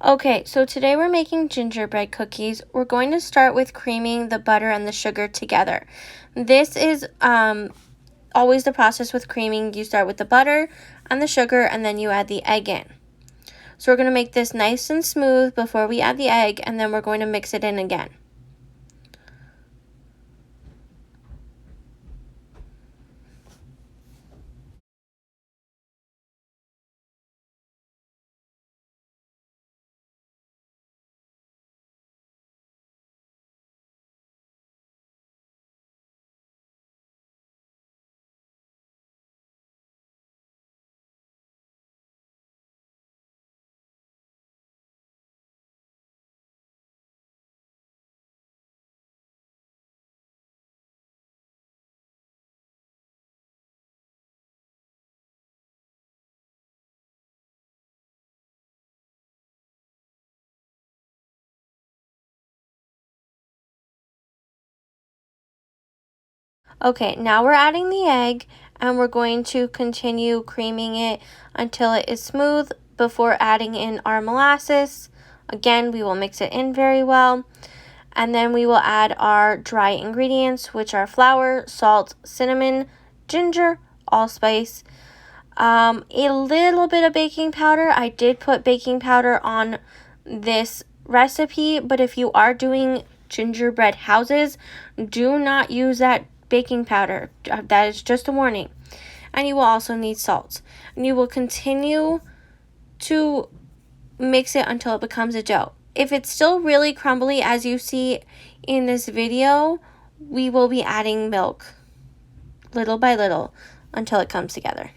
Okay, so today we're making gingerbread cookies. We're going to start with creaming the butter and the sugar together. This is always the process with creaming. You start with the butter and the sugar, and then you add the egg in. So we're going to make this nice and smooth before we add the egg, and then we're going to mix it in again. Okay, now we're adding the egg, and we're going to continue creaming it until it is smooth before adding in our molasses. Again, we will mix it in very well. And then we will add our dry ingredients, which are flour, salt, cinnamon, ginger, allspice, a little bit of baking powder. I did put baking powder on this recipe, but if you are doing gingerbread houses, do not use that baking powder. That is just a warning. And you will also need salt. And you will continue to mix it until it becomes a dough. If it's still really crumbly, as you see in this video, we will be adding milk little by little until it comes together.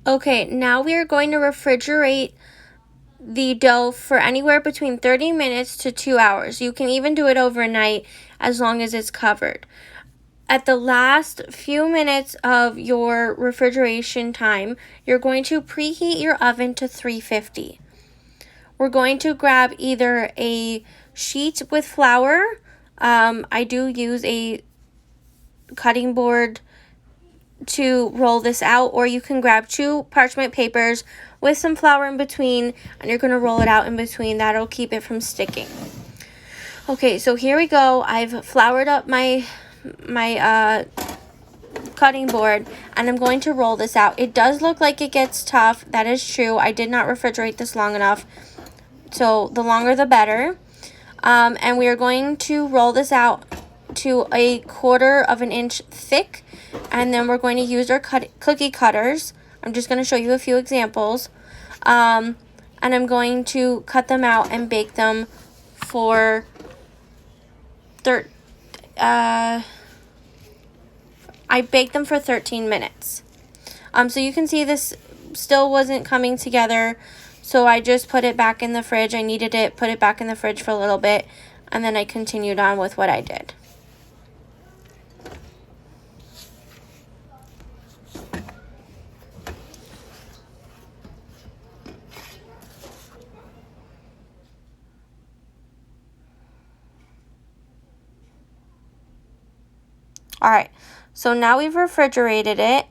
Okay, now we are going to refrigerate the dough for anywhere between 30 minutes to 2 hours. You can even do it overnight as long as it's covered. At the last few minutes of your refrigeration time, you're going to preheat your oven to 350. We're going to grab either a sheet with flour. I do use a cutting board to roll this out, or you can grab 2 parchment papers with some flour in between, and you're going to roll it out in between. That'll keep it from sticking. Okay, so here we go. I've floured up my cutting board, and I'm going to roll this out. It does look like it gets tough. That is true. I did not refrigerate this long enough, so the longer the better. And we are going to roll this out to a 1/4 of an inch thick, and then we're going to use our cookie cutters. I'm just going to show you a few examples, and I'm going to cut them out and bake them for I baked them for 13 minutes. So you can see this still wasn't coming together, so I just put it back in the fridge. I needed it, put it back in the fridge for a little bit, and then I continued on with what I did. Alright, so now we've refrigerated it,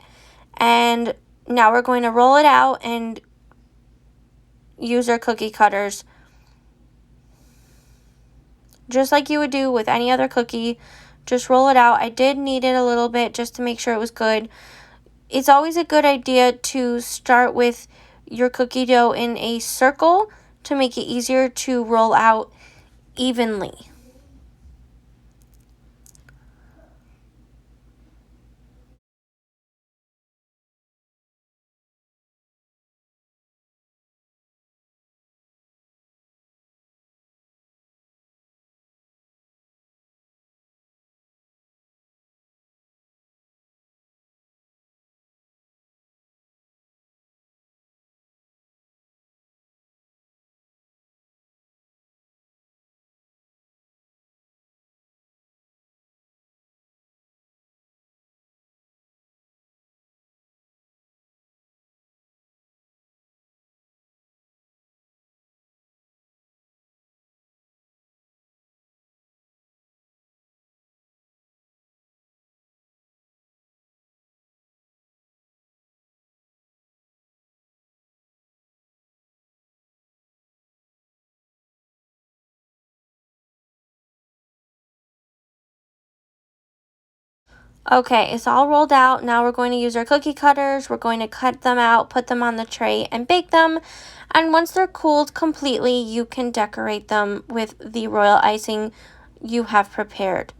and now we're going to roll it out and use our cookie cutters. Just like you would do with any other cookie, just roll it out. I did knead it a little bit just to make sure it was good. It's always a good idea to start with your cookie dough in a circle to make it easier to roll out evenly. Okay, it's all rolled out. Now we're going to use our cookie cutters. We're going to cut them out, put them on the tray, and bake them. And once they're cooled completely, you can decorate them with the royal icing you have prepared.